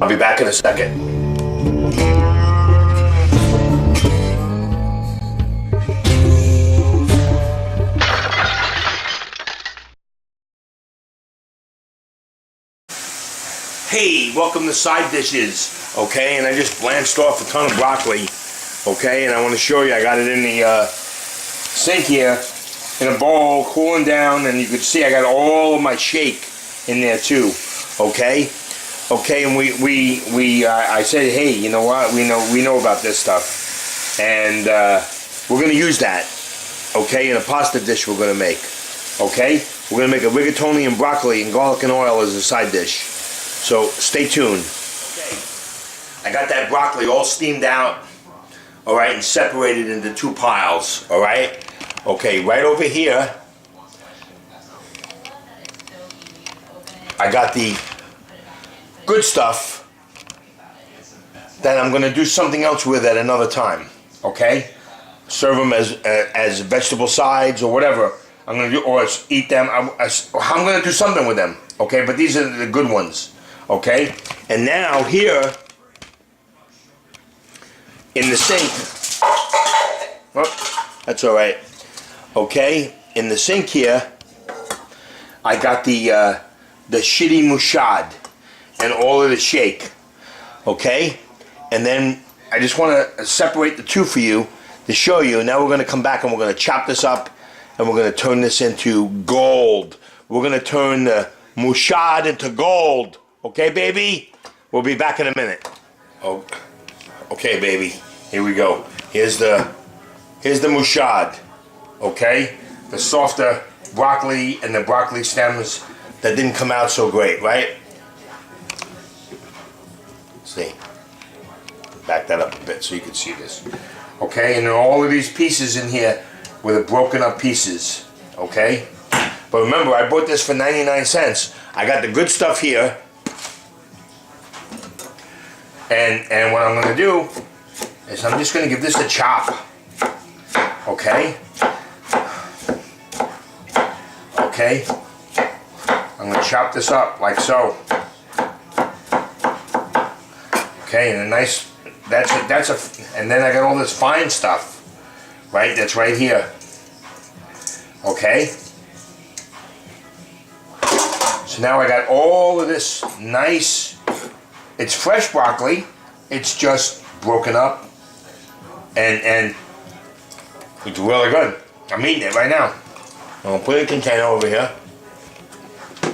I'll be back in a second. Hey, welcome to Side Dishes, okay? And I just blanched off a ton of broccoli, okay? And I want to show you, I got it in the sink here, in a bowl, cooling down, and you can see I got all of my shake in there too, okay? Okay, and I said, hey, you know what? We know about this stuff, and we're gonna use that, okay? In a pasta dish we're gonna make, okay? We're gonna make a rigatoni and broccoli and garlic and oil as a side dish. So stay tuned. Okay. I got that broccoli all steamed out, all right, and separated into two piles, all right? Okay, right over here, I got the good stuff that I'm gonna do something else with at another time, okay? Serve them as vegetable sides or whatever. I'm gonna do, or eat them. I'm gonna do something with them, okay? But these are the good ones. Okay, and now here in the sink, oh, that's all right. Okay, in the sink here, I got the shitty mushad and all of the shake. Okay, and then I just want to separate the two for you to show you. Now we're going to come back and we're going to chop this up and we're going to turn this into gold. We're going to turn the mushad into gold. Okay, baby? We'll be back in a minute. Oh, okay, baby. Here we go. Here's the mushad. Okay? The softer broccoli and the broccoli stems that didn't come out so great, right? See. Back that up a bit so you can see this. Okay, and there are all of these pieces in here with the broken up pieces. Okay? But remember, I bought this for 99 cents. I got the good stuff here. And what I'm going to do is I'm just going to give this a chop, okay? Okay? I'm going to chop this up like so. Okay, and a nice, and then I got all this fine stuff, right? That's right here. Okay? So now I got all of this nice. It's fresh broccoli, it's just broken up, and it's really good. I'm eating it right now. I'm gonna put a container over here,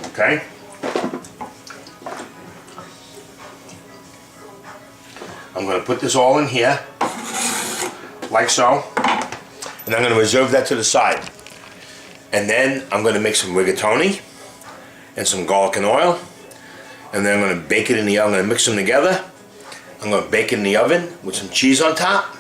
okay? I'm gonna put this all in here, like so, and I'm gonna reserve that to the side. And then I'm gonna make some rigatoni and some garlic and oil. And then I'm going to bake it in the oven. I'm going to mix them together. I'm going to bake it in the oven with some cheese on top.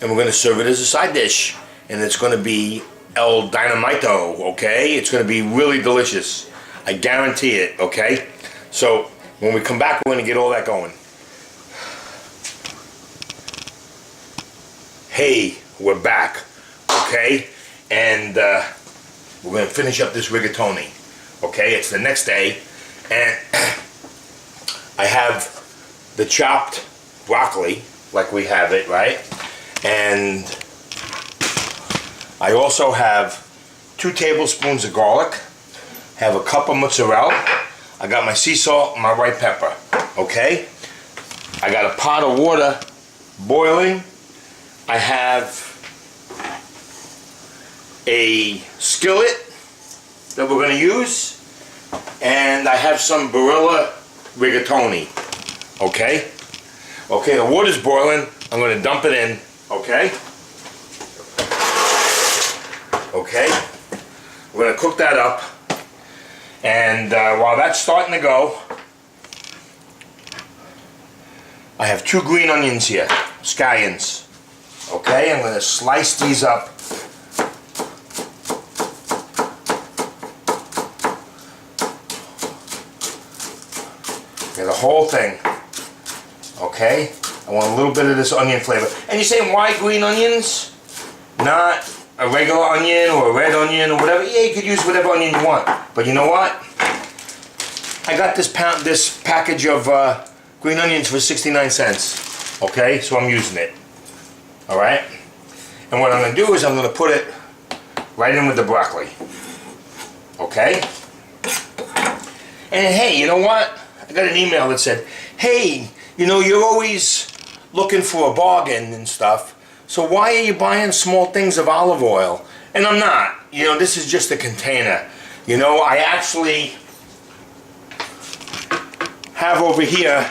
And we're going to serve it as a side dish. And it's going to be El Dynamito, okay? It's going to be really delicious. I guarantee it, okay? So when we come back, we're going to get all that going. Hey, we're back, okay? And we're going to finish up this rigatoni, okay? It's the next day. And I have the chopped broccoli, like we have it, right? And I also have 2 tablespoons of garlic, have a cup of mozzarella, I got my sea salt and my white pepper, okay? I got a pot of water boiling, I have a skillet that we're going to use, and I have some Barilla rigatoni, okay? Okay, the water's boiling. I'm going to dump it in, okay? Okay, we're going to cook that up, and while that's starting to go, I have 2 green onions here, scallions, okay? I'm going to slice these up. The whole thing, okay? I want a little bit of this onion flavor. And you're saying, why green onions? Not a regular onion or a red onion or whatever. Yeah, you could use whatever onion you want. But you know what? I got this package of green onions for 69 cents. Okay, so I'm using it. Alright? And what I'm going to do is I'm going to put it right in with the broccoli. Okay? And hey, you know what? I got an email that said, hey, you know, you're always looking for a bargain and stuff, so why are you buying small things of olive oil? And I'm not. You know, this is just a container. You know, I actually have over here,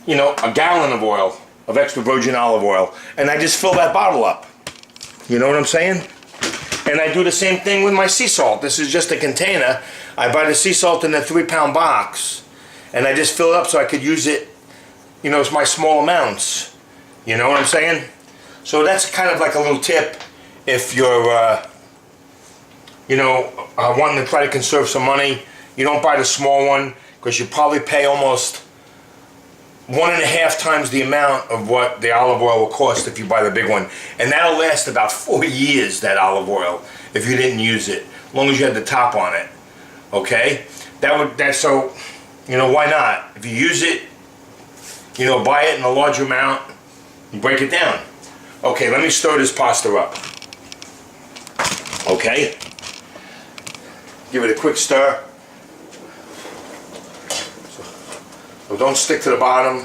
you know, a gallon of oil, of extra virgin olive oil, and I just fill that bottle up. You know what I'm saying? And I do the same thing with my sea salt. This is just a container. I buy the sea salt in a 3-pound box, and I just fill it up so I could use it, you know, it's my small amounts. You know what I'm saying? So that's kind of like a little tip if you're, you know, wanting to try to conserve some money. You don't buy the small one because you probably pay almost 1.5 times the amount of what the olive oil will cost if you buy the big one. And that'll last about 4 years, that olive oil, if you didn't use it, as long as you had the top on it. Okay? So, you know, why not? If you use it, you know, buy it in a large amount and break it down. Okay, let me stir this pasta up. Okay? Give it a quick stir. So don't stick to the bottom.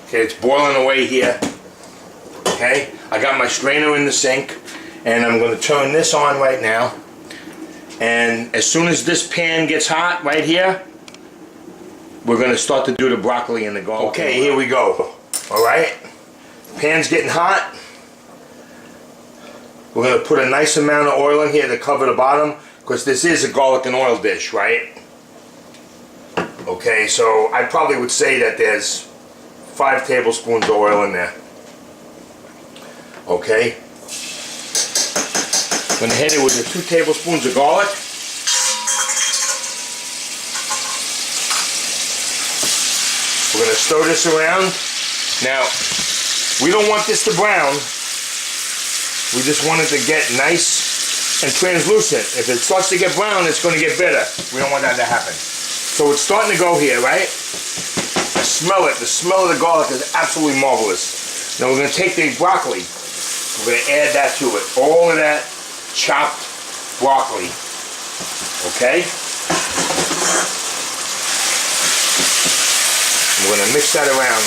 Okay, it's boiling away here. Okay, I got my strainer in the sink, and I'm going to turn this on right now. And as soon as this pan gets hot right here, we're going to start to do the broccoli and the garlic. Okay, here we go. Alright, pan's getting hot. We're going to put a nice amount of oil in here to cover the bottom, because this is a garlic and oil dish, right? Okay, so I probably would say that there's 5 tablespoons of oil in there. Okay. I'm going to hit it with the 2 tablespoons of garlic. We're going to stir this around. Now, we don't want this to brown. We just want it to get nice and translucent. If it starts to get brown, it's going to get bitter. We don't want that to happen. So it's starting to go here, right? I smell it. The smell of the garlic is absolutely marvelous. Now we're going to take the broccoli. We're going to add that to it. All of that chopped broccoli. Okay? We're going to mix that around.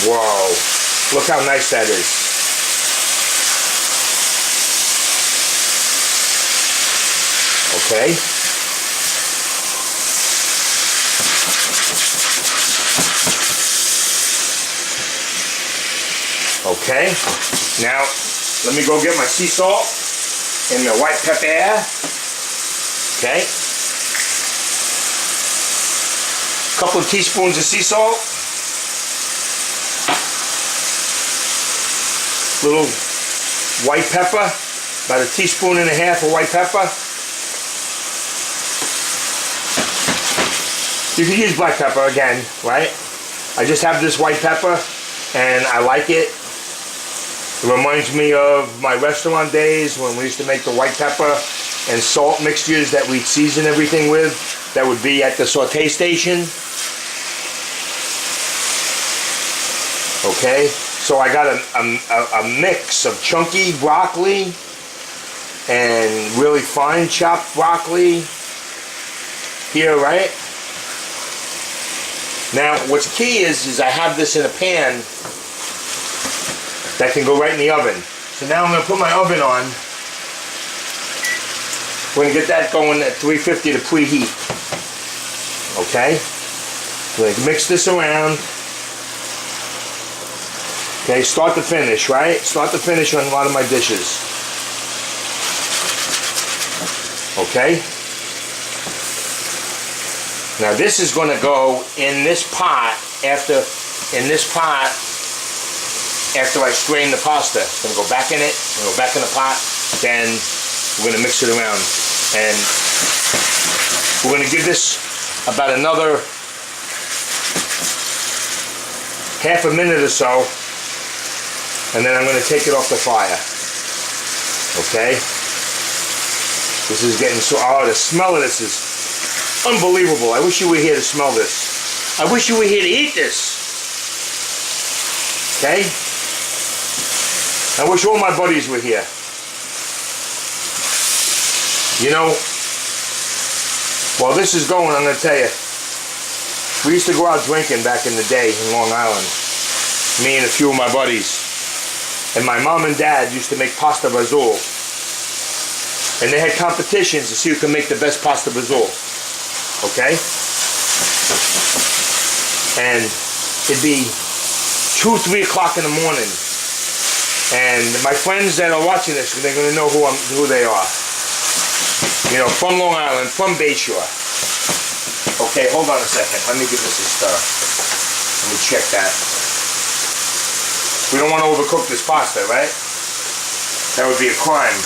Whoa. Look how nice that is. Okay. Okay. Now, let me go get my sea salt and the white pepper. Okay. A couple of teaspoons of sea salt. Little white pepper, about 1.5 teaspoons of white pepper. You can use black pepper again, right? I just have this white pepper and I like it. It reminds me of my restaurant days when we used to make the white pepper and salt mixtures that we'd season everything with. That would be at the saute station. Okay, so I got a mix of chunky broccoli and really fine chopped broccoli here, right? Now, what's key is I have this in a pan that can go right in the oven. So now I'm going to put my oven on. We're going to get that going at 350 to preheat. Okay? We're going to mix this around. Okay, start to finish, right? Start to finish on a lot of my dishes. Okay? Now this is going to go in this pot after I strain the pasta. It's going to go back in it, go back in the pot, then we're going to mix it around. And we're going to give this about another half a minute or so, and then I'm going to take it off the fire. Okay? This is getting so, oh, the smell of this is unbelievable. I wish you were here to smell this. I wish you were here to eat this. Okay? I wish all my buddies were here. You know, while this is going, I'm going to tell you, we used to go out drinking back in the day in Long Island. Me and a few of my buddies. And my mom and dad used to make pasta vazul. And they had competitions to see who could make the best pasta vazul. Okay? And it'd be 2, 3 o'clock in the morning. And my friends that are watching this, they're going to know who they are. You know, from Long Island, from Bayshore. Okay, hold on a second. Let me give this a stir. Let me check that. We don't want to overcook this pasta, right? That would be a crime.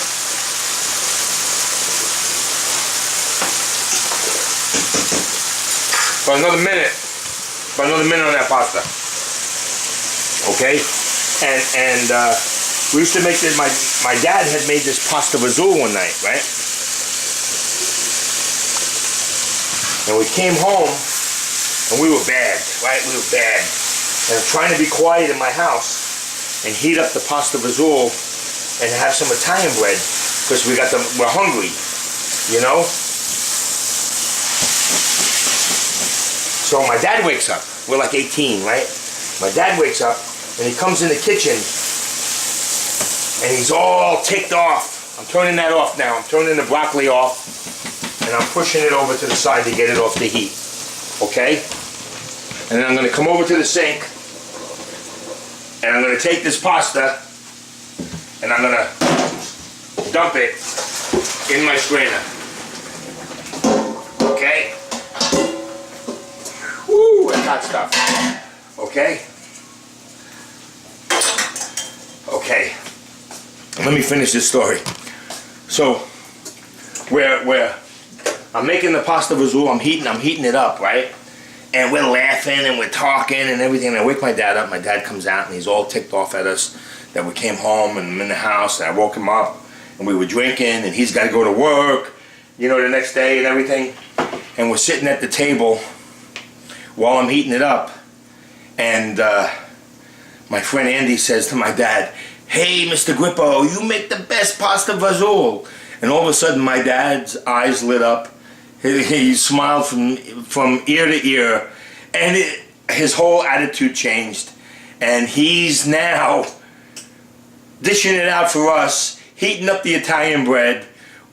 About another minute. About another minute on that pasta. Okay? And we used to make this, my dad had made this pasta vazul one night, right? And we came home, and we were bad, right? We were bad. And I'm trying to be quiet in my house and heat up the pasta vazul and have some Italian bread because we're hungry, you know? So my dad wakes up. We're like 18, right? My dad wakes up, and he comes in the kitchen, and he's all ticked off. I'm turning that off now. I'm turning the broccoli off. And I'm pushing it over to the side to get it off the heat. Okay? And then I'm going to come over to the sink. And I'm going to take this pasta. And I'm going to dump it in my strainer. Okay? Woo, that's hot stuff. Okay? Okay. Let me finish this story. So, I'm making the pasta vazul, I'm heating it up, right? And we're laughing and we're talking and everything. And I wake my dad up. My dad comes out and he's all ticked off at us that we came home and I'm in the house. And I woke him up and we were drinking and he's got to go to work, you know, the next day and everything. And we're sitting at the table while I'm heating it up. And my friend Andy says to my dad, "Hey, Mr. Grippo, you make the best pasta vazul." And all of a sudden my dad's eyes lit up. He smiled from ear to ear, and his whole attitude changed. And he's now dishing it out for us, heating up the Italian bread,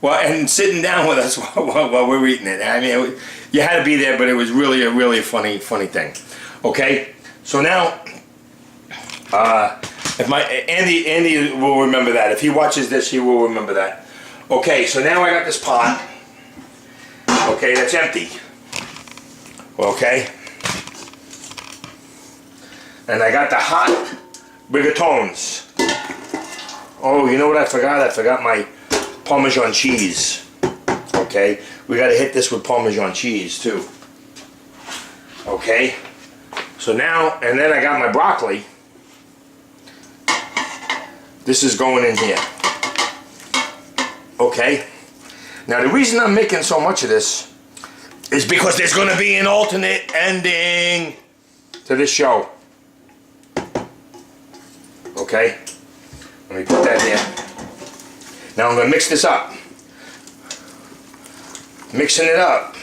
and sitting down with us while we're eating it. I mean, you had to be there, but it was really a funny thing. Okay, so now, if Andy will remember that. If he watches this, he will remember that. Okay, so now I got this pot. Okay, that's empty. Okay. And I got the hot rigatones. Oh, you know what I forgot? I forgot my Parmesan cheese. Okay, we got to hit this with Parmesan cheese too. Okay. So now, and then I got my broccoli. This is going in here. Okay. Now the reason I'm making so much of this is because there's going to be an alternate ending to this show. Okay? Let me put that there. Now I'm going to mix this up. Mixing it up.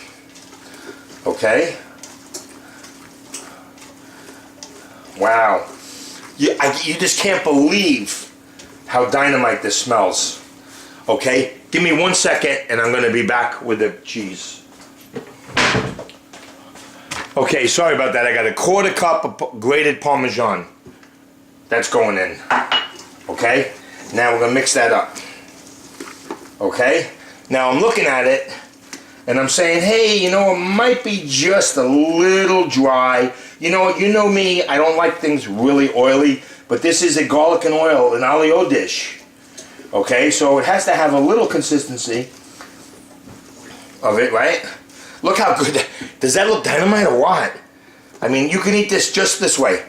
Okay? Wow. You just can't believe how dynamite this smells. Okay? Give me 1 second and I'm going to be back with the cheese. Okay, sorry about that. I got a 1/4 cup of grated Parmesan. That's going in. Okay? Now we're going to mix that up. Okay? Now I'm looking at it and I'm saying, hey, you know, it might be just a little dry. You know what? You know me. I don't like things really oily, but this is a garlic and oil, an olio dish. Okay, so it has to have a little consistency of it, right? Look how good. Does that look dynamite or what? I mean, you can eat this just this way.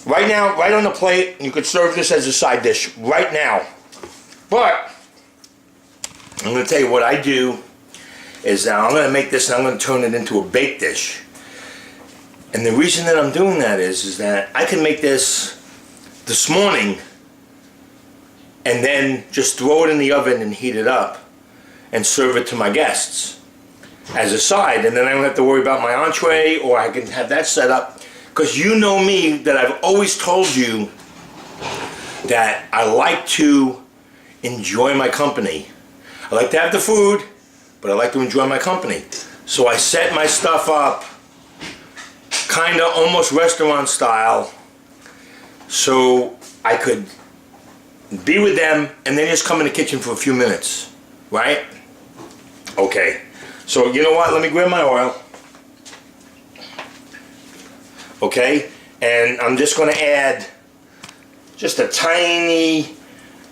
Right now, right on the plate, you could serve this as a side dish right now. But I'm going to tell you what I do is now I'm going to make this and I'm going to turn it into a baked dish. And the reason that I'm doing that is that I can make this morning and then just throw it in the oven and heat it up and serve it to my guests as a side, and then I don't have to worry about my entree, or I can have that set up, because you know me that I've always told you that I like to enjoy my company. I like to have the food, but I like to enjoy my company. So I set my stuff up kind of almost restaurant style so I could be with them and then just come in the kitchen for a few minutes, right? Okay, so you know what, let me grab my oil. Okay, and I'm just going to add just a tiny,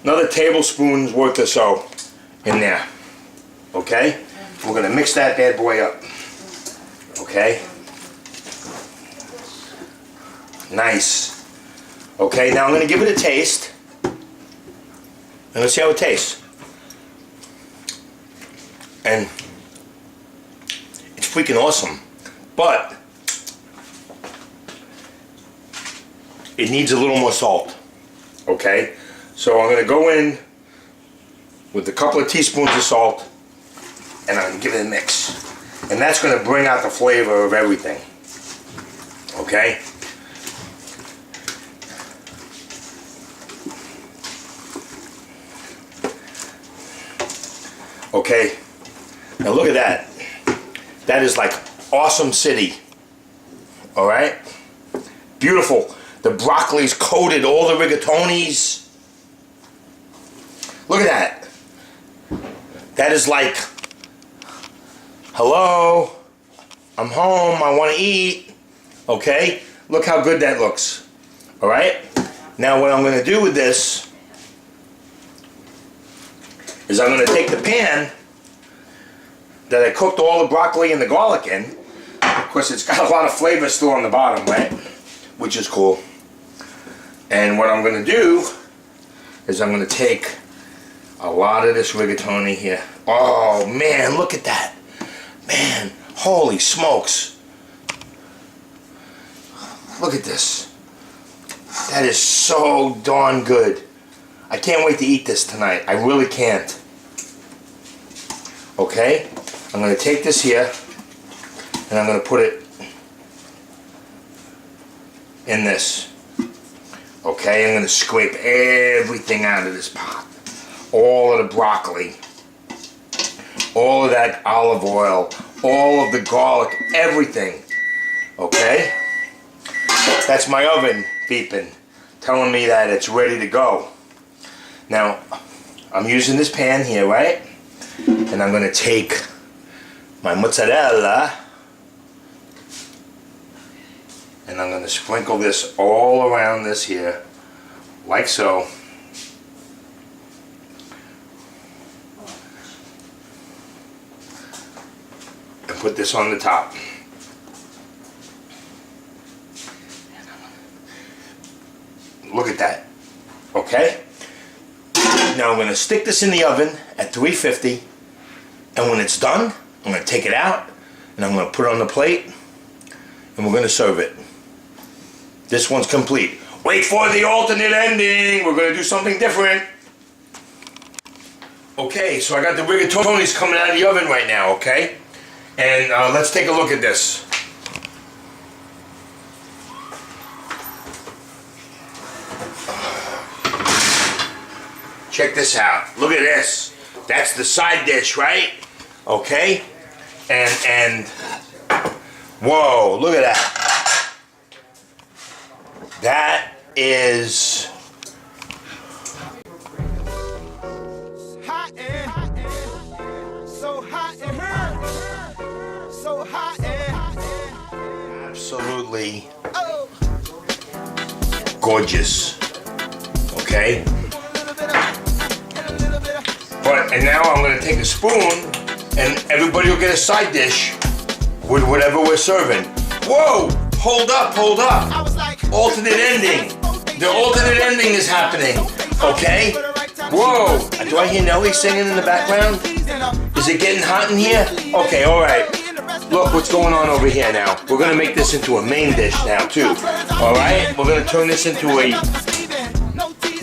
another tablespoon's worth or so in there. Okay, we're going to mix that bad boy up. Okay, nice. Okay, now I'm going to give it a taste. And let's see how it tastes. And it's freaking awesome. But it needs a little more salt. Okay? So I'm going to go in with a couple of teaspoons of salt and I'm going to give it a mix. And that's going to bring out the flavor of everything. Okay? Okay, now look at that. That is like awesome city. All right, beautiful. The broccoli's coated, all the rigatonis. Look at that. That is like, hello, I'm home, I want to eat. Okay, look how good that looks. All right, now what I'm going to do with this is I'm going to take the pan that I cooked all the broccoli and the garlic in. Of course, it's got a lot of flavor still on the bottom, right? Which is cool. And what I'm going to do is I'm going to take a lot of this rigatoni here. Oh, man, look at that. Man, holy smokes. Look at this. That is so darn good. I can't wait to eat this tonight. I really can't. Okay, I'm going to take this here and I'm going to put it in this. Okay, I'm going to scrape everything out of this pot. All of the broccoli, all of that olive oil, all of the garlic, everything. Okay, that's my oven beeping, telling me that it's ready to go. Now, I'm using this pan here, right? And I'm going to take my mozzarella and I'm going to sprinkle this all around this here, like so. And put this on the top. Look at that. Okay? Now I'm going to stick this in the oven at 350, and when it's done, I'm going to take it out and I'm going to put it on the plate and we're going to serve it. This one's complete. Wait for the alternate ending. We're going to do something different. Okay, so I got the rigatonis coming out of the oven right now, okay? And let's take a look at this. Check this out. Look at this. That's the side dish, right? Okay? And whoa, look at that. That is hot and so hot and so hot and absolutely gorgeous. Okay? And now I'm going to take a spoon and everybody will get a side dish with whatever we're serving. Whoa! Hold up, hold up. Alternate ending. The alternate ending is happening. Okay? Whoa! Do I hear Nelly singing in the background? Is it getting hot in here? Okay, alright. Look what's going on over here now. We're gonna make this into a main dish now too. Alright? We're gonna turn this into a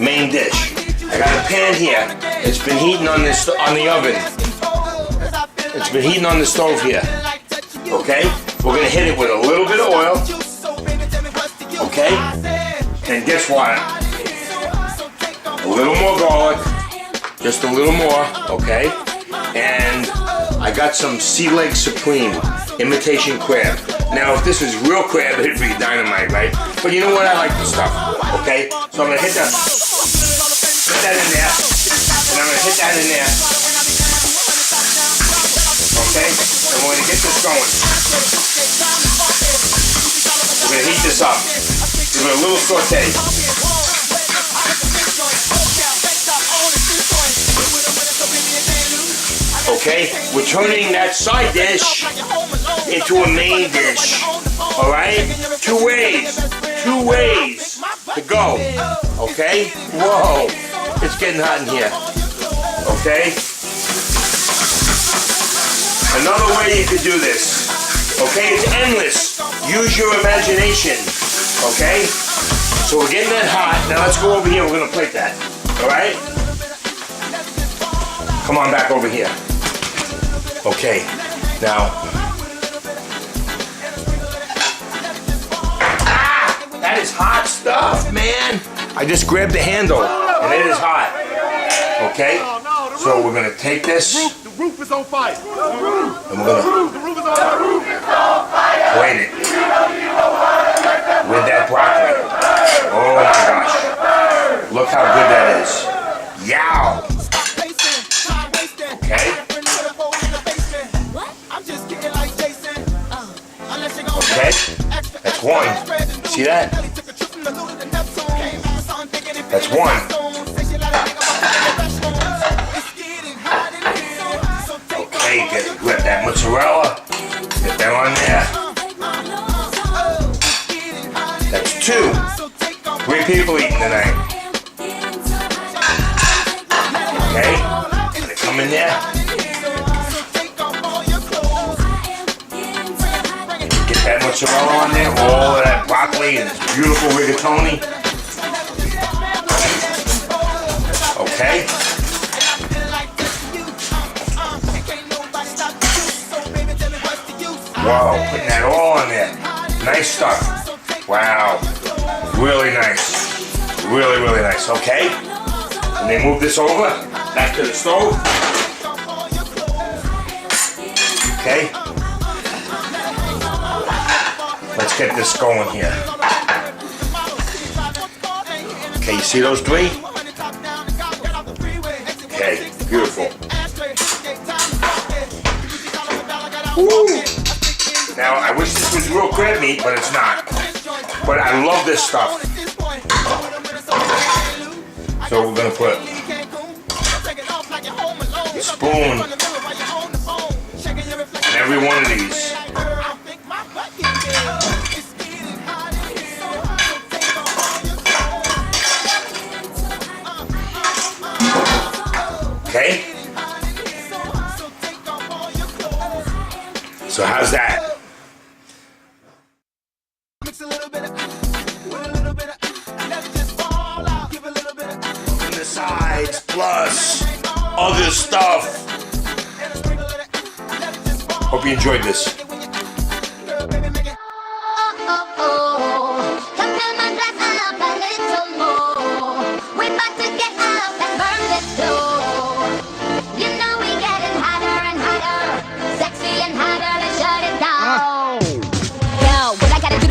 main dish. I got a pan here. It's been heating on the oven. It's been heating on the stove here. Okay? We're gonna hit it with a little bit of oil. Okay? And guess what? A little more garlic. Just a little more, okay? And I got some Sea Leg Supreme imitation crab. Now, if this was real crab, it'd be dynamite, right? But you know what? I like the stuff, okay? So I'm gonna hit that in there, and I'm gonna hit that in there, okay? And we're gonna get this going. We're gonna heat this up. Give it a little saute. Okay, we're turning that side dish into a main dish. All right, two ways to go. Okay, whoa, it's getting hot in here. Okay, another way you could do this. Okay, it's endless. Use your imagination. Okay, so we're getting that hot. Now let's go over here. We're gonna plate that. All right. Come on back over here. Okay, now. That is hot stuff, man. I just grabbed the handle, and it is hot. Okay, so we're gonna take this. The roof is on fire. And we're gonna plate it with that broccoli. Oh my gosh! Look how good that is. Yow! Okay. Okay, that's one. See that? That's one. Okay, grab that mozzarella. Get that on there. That's two. 3 people eating tonight. Okay, gonna come in there. That mozzarella on there, all of that broccoli and this beautiful rigatoni. Okay. Wow, putting that all on there. Nice stuff. Wow. Really nice. Really, really nice. Okay. And then move this over back to the stove. Okay. Let's get this going here. Okay, you see those 3? Okay, beautiful. Woo. Now, I wish this was real crab meat, but it's not. But I love this stuff. So we're gonna put a spoon in every one of these. Okay? So how's that? And the sides plus other stuff. Hope you enjoyed this.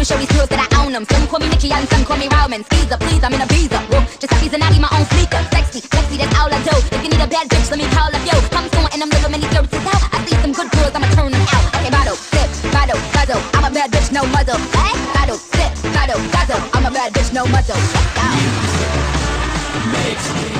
Show these girls that I own them. Some call me Nikki and some call me Roman. Caesar, please, I'm in a visa. Whoa, just a season, I need my own sneaker. Sexy, that's all I do. If you need a bad bitch, let me call up yo. I'm sorting them little mini services out. I see some good girls, I'ma turn them out. Okay, bottle, sip, bottle, guzzle. I'm a bad bitch, no muzzle. Hey, bottle, sip, bottle, guzzle. I'm a bad bitch, no muzzle. Makes me